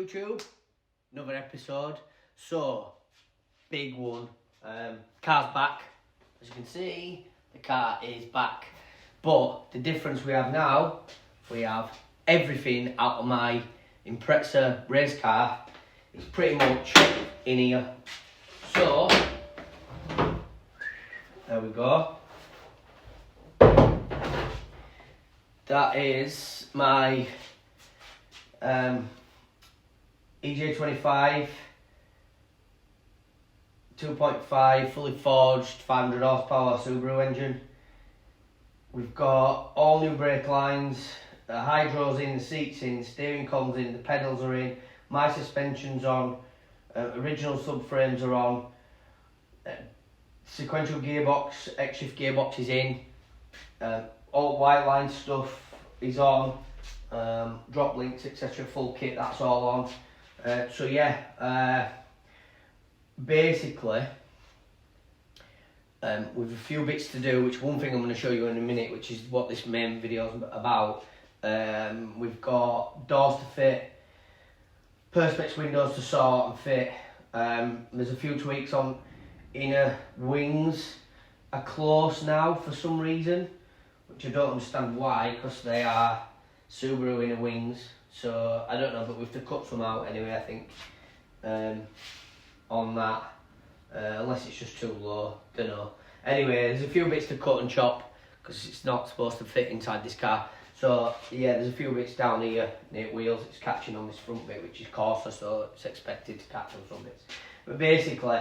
YouTube, another episode. So, big one, car's back. As you can see, the car is back. But the difference we have now, we have everything out of my Impreza race car. It's pretty much in here. So, there we go. That is my EJ25 2.5 fully forged 500 horsepower Subaru engine. We've got all new brake lines, the hydros in, the seats in, steering columns in, the pedals are in, my suspension's on, original subframes are on, sequential gearbox, X-shift gearbox is in, all white line stuff is on, drop links etc, full kit, that's all on. So yeah, basically with a few bits to do, which one thing I'm going to show you in a minute, which is what this main video is about. We've got doors to fit, perspex windows to sort and fit. There's a few tweaks on inner wings are close now for some reason, which I don't understand why, because they are Subaru inner wings, so I don't know, but we have to cut some out anyway, I think, on that, unless it's just too low, don't know. Anyway, there's a few bits to cut and chop, because it's not supposed to fit inside this car. So yeah, there's a few bits down here near wheels, it's catching on this front bit, which is coarser, so it's expected to catch on some bits. But basically,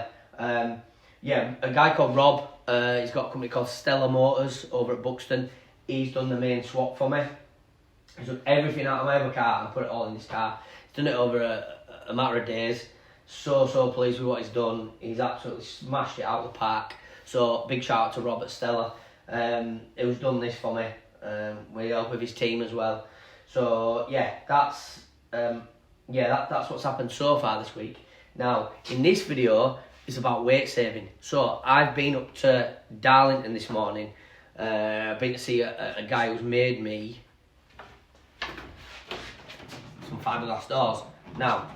yeah, a guy called Rob, he's got a company called Stella Motors over at Buxton. He's done the main swap for me. He's done everything out of my other car and put it all in this car. He's done it over a matter of days. So pleased with what he's done. He's absolutely smashed it out of the park. So big shout out to Rob at Stella, who's done this for me, with help with his team as well. So yeah, that's what's happened so far this week. Now in this video, it's about weight saving. So I've been up to Darlington this morning. I've been to see a guy who's made me some fiberglass doors. Now,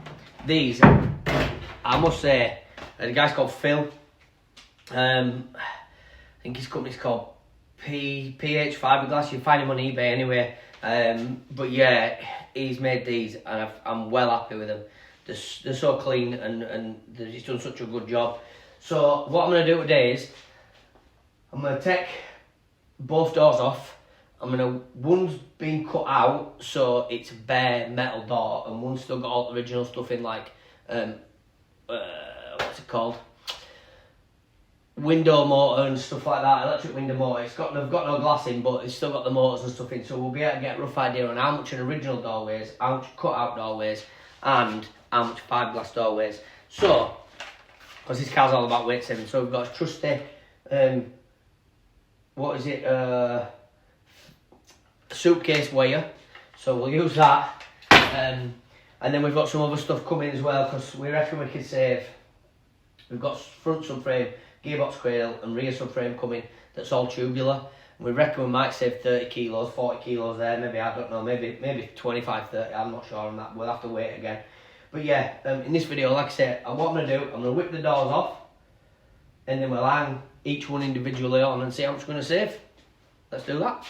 these, I must say, the guy's called Phil. I think his company's called PH Fiberglass. You can find him on eBay anyway. But yeah, he's made these, and I'm well happy with them. They're so clean, and he's done such a good job. So what I'm going to do today is I'm going to take both doors off. One's been cut out, so it's a bare metal door, and one's still got all the original stuff in, like what's it called, window motor and stuff like that, electric window motor. They've got no glass in, but it's still got the motors and stuff in, so we'll be able to get a rough idea on how much an original door weighs, how much cut out door weighs, and how much fiberglass door weighs. So, because this car's all about weight saving, so we've got a trusty, what is it, suitcase weigher, so we'll use that, and then we've got some other stuff coming as well, because we reckon we can save. We've got front subframe, gearbox cradle and rear subframe coming, that's all tubular. We reckon we might save 30 kilos, 40 kilos there, maybe, I don't know, maybe 25, 30, I'm not sure on that, we'll have to wait again. But yeah, in this video, like I said, what I'm going to do, I'm going to whip the doors off, and then we'll hang each one individually on and see how much we're going to save. Let's do that.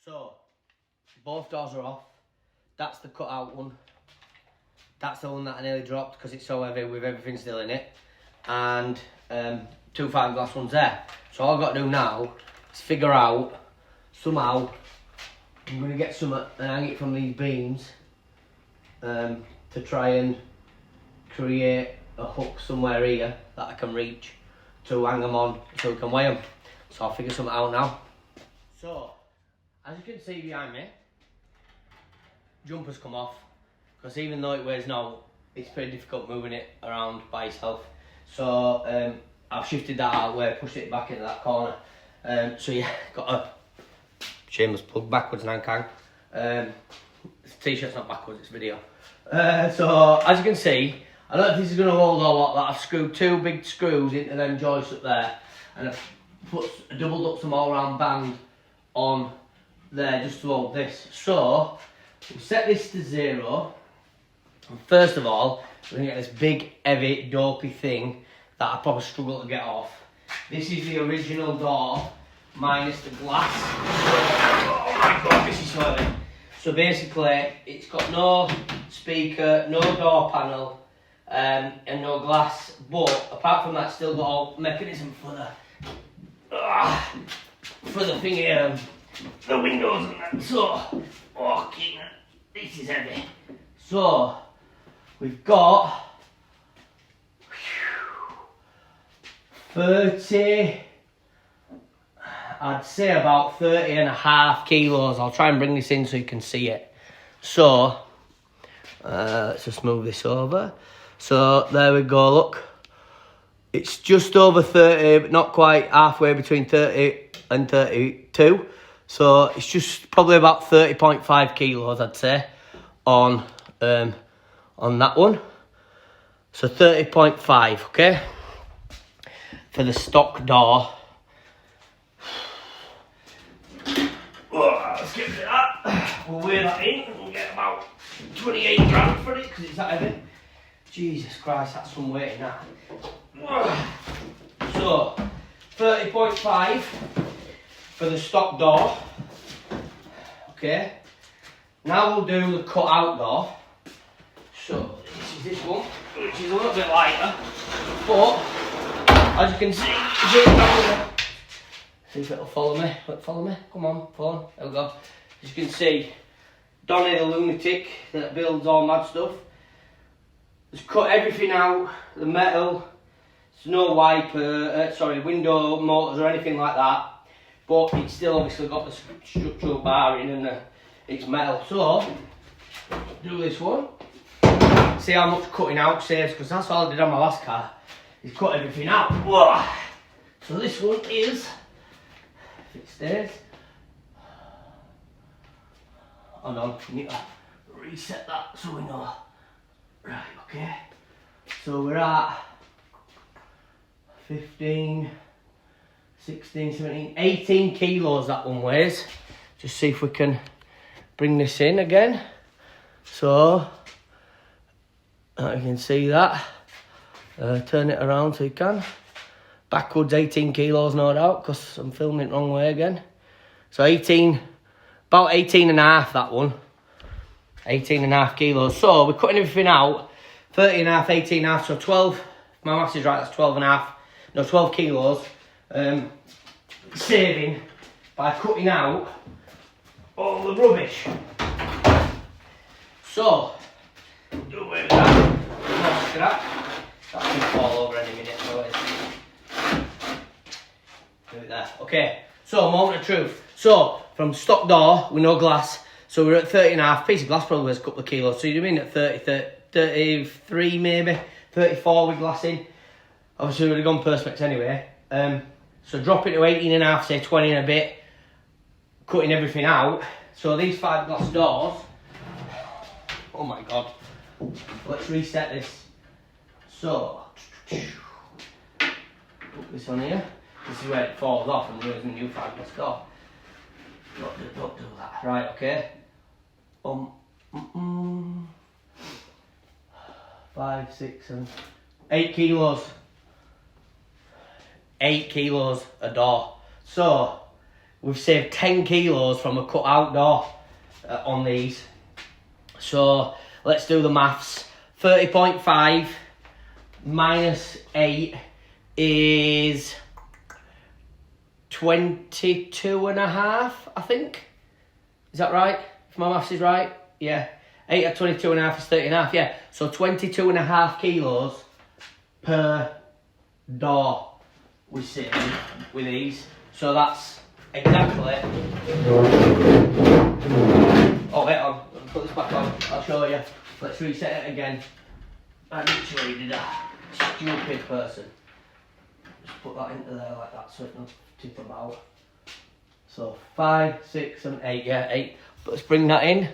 So, both doors are off. That's the cut out one. That's the one that I nearly dropped because it's so heavy with everything still in it. And two fiberglass ones there. So all I've got to do now is figure out, somehow, I'm going to get some and hang it from these beams to try and create a hook somewhere here that I can reach to hang them on so we can weigh them. So I'll figure something out now. So, as you can see behind me, jumper's come off, because even though it weighs now, it's pretty difficult moving it around by itself. So I've shifted that out of the way, pushed it back into that corner. So yeah, got a shameless plug backwards Nankang. T-shirt's not backwards, it's video. So as you can see, I don't know if this is going to hold or what, that I've screwed 2 big screws into them joists up there, and I've doubled up some all-round band on there just to hold this. So we'll set this to 0. And first of all, we're going to get this big, heavy, dopey thing that I probably struggle to get off. This is the original door, minus the glass. Oh my god, this is so heavy. So basically, it's got no speaker, no door panel, and no glass. But apart from that, it's still got all mechanism for the thingy, the windows and that. So, fucking, this is heavy. So, we've got 30, I'd say about 30.5 kilos. I'll try and bring this in so you can see it. So, let's just move this over. So, there we go, look. It's just over 30, but not quite halfway between 30 and 32. So, it's just probably about 30.5 kilos, I'd say, on that one. So, 30.5, okay? For the stock door. Oh, let's get rid of that. We'll weigh that in and we'll get about 28 grams for it because it's that heavy. Jesus Christ, that's some weight in that. So, 30.5 for the stock door. Okay. Now we'll do the cut out door. So, this is this one, which is a little bit lighter. But, as you can see, see if it'll follow me. Follow me. Come on, follow. There we go. As you can see, Donny the lunatic that builds all mad stuff has cut everything out. The metal. There's no wiper. Window motors or anything like that. But it's still obviously got the structural barring and it's metal. So do this one. See how much cutting out saves, because that's all I did on my last car. Is cut everything out. Whoa. So this one is, if it stays, hold on, I need to reset that so we know. Right, okay. So we're at 15, 16, 17, 18 kilos that one weighs. Just see if we can bring this in again. So, you can see that. Turn it around so you can. Backwards 18 kilos no doubt, because I'm filming it the wrong way again. So 18, about 18 and a half that one. 18 and a half kilos. So we're cutting everything out. 30 and a half, 18 and a half, so 12. If my maths is right, that's 12 and a half. No, 12 kilos. Saving by cutting out all the rubbish. So, do away with that. More scrap. That's going to fall over any minute, so it's... do it there. Okay, so moment of truth. So, from stock door with no glass, so we're at 30 and a half. Piece of glass probably weighs a couple of kilos, so you're in at 33 maybe, 34 with glass in. Obviously, we would have gone Perspex anyway. So drop it to 18 and a half, say 20 and a bit, cutting everything out. So these 5 glass doors, oh my god, let's reset this. So, put this on here. This is where it falls off and there's a new 5 glass door. Don't do that. Right, okay. 5, 6, 7, 8 kilos. 8 kilos a door. So, we've saved 10 kilos from a cut out door on these. So, let's do the maths. 30.5 minus 8 is 22 and a half, I think. Is that right? If my maths is right? Yeah. 8 at 22 and a half is 30 and a half, yeah. So 22 and a half kilos per door we save with these. So that's exactly... Oh, wait on. Put this back on. I'll show you. Let's reset it again. I literally did that. Stupid person. Just put that into there like that so it doesn't tip about. So 5, 6, 7, 8, yeah, 8. But let's bring that in.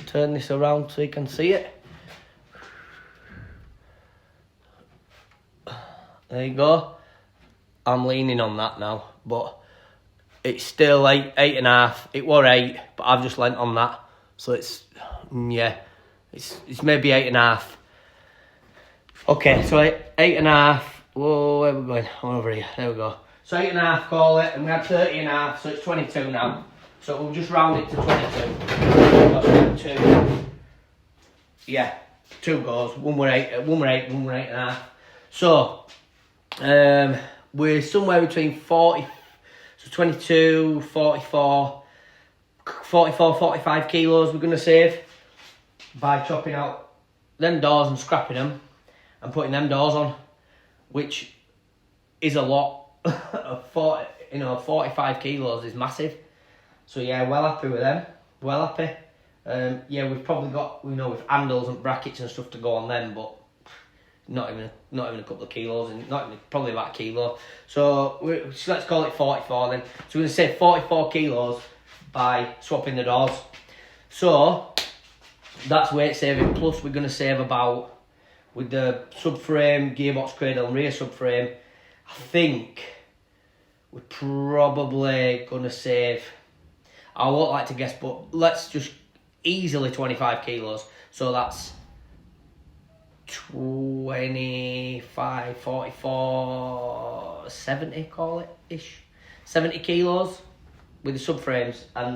Turn this around so you can see it. There you go. I'm leaning on that now, but it's still 8, 8.5. It was 8, but I've just leant on that. So it's, yeah, it's maybe 8.5. Okay, so 8.5. Whoa, where are we going? Over here. There we go. So 8.5, call it, and we had 30.5, so it's 22 now. So we'll just round it to 22. 2. Yeah, 2 goes. One were 8, one were 8.5. So we're somewhere between 40, so 22, 44, 45 kilos we're going to save by chopping out them doors and scrapping them and putting them doors on, which is a lot. 45 kilos is massive. So yeah, well happy with them. Well happy. Yeah, we've probably got, with handles and brackets and stuff to go on them, but not even a couple of kilos, and probably about a kilo. So let's call it 44 then. So we're going to save 44 kilos by swapping the doors. So that's weight saving. Plus we're going to save about, with the subframe, gearbox cradle and rear subframe, I think we're probably going to save, I won't like to guess, but let's just easily 25 kilos. So that's 25, 44, 70, call it, ish. 70 kilos with the subframes and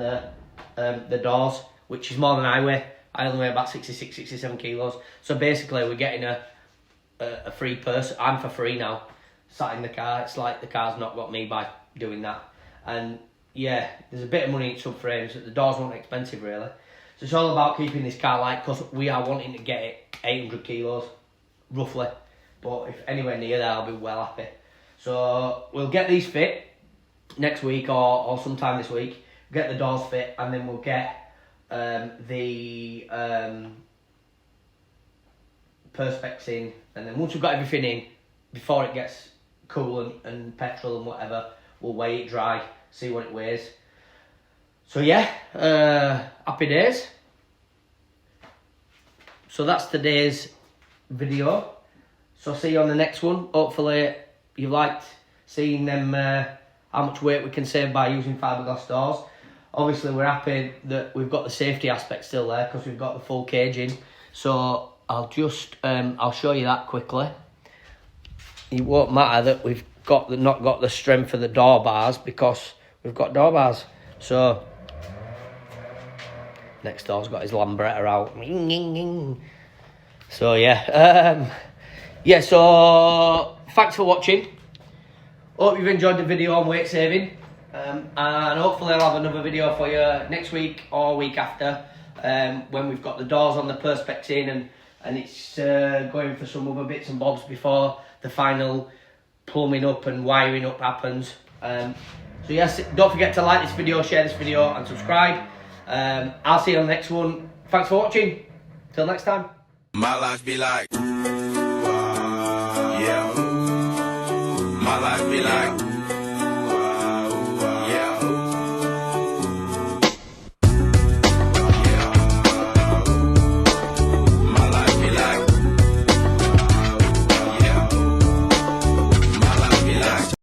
the doors, which is more than I weigh. I only weigh about 66, 67 kilos. So basically we're getting a free person. I'm for free now, sat in the car. It's like the car's not got me by doing that. And yeah, there's a bit of money in subframes. The doors weren't expensive really. So it's all about keeping this car light, because we are wanting to get it 800 kilos, roughly. But if anywhere near there, I'll be well happy. So we'll get these fit next week or sometime this week. Get the doors fit, and then we'll get the perspex in. And then once we've got everything in, before it gets cool and petrol and whatever, we'll weigh it dry, see what it weighs. So yeah, happy days. So that's today's video. So see you on the next one. Hopefully you liked seeing them, how much weight we can save by using fiberglass doors. Obviously we're happy that we've got the safety aspect still there, because we've got the full cage in. So I'll just, I'll show you that quickly. It won't matter that we've not got the strength of the door bars, because we've got door bars. So next door's got his Lambretta out. So yeah, yeah. So thanks for watching. Hope you've enjoyed the video on weight saving, and hopefully I'll have another video for you next week or week after, when we've got the doors on the perspex in and it's going for some other bits and bobs before the final plumbing up and wiring up happens. So yes, don't forget to like this video, share this video and subscribe. I'll see you on the next one. Thanks for watching. Till next time. My life be like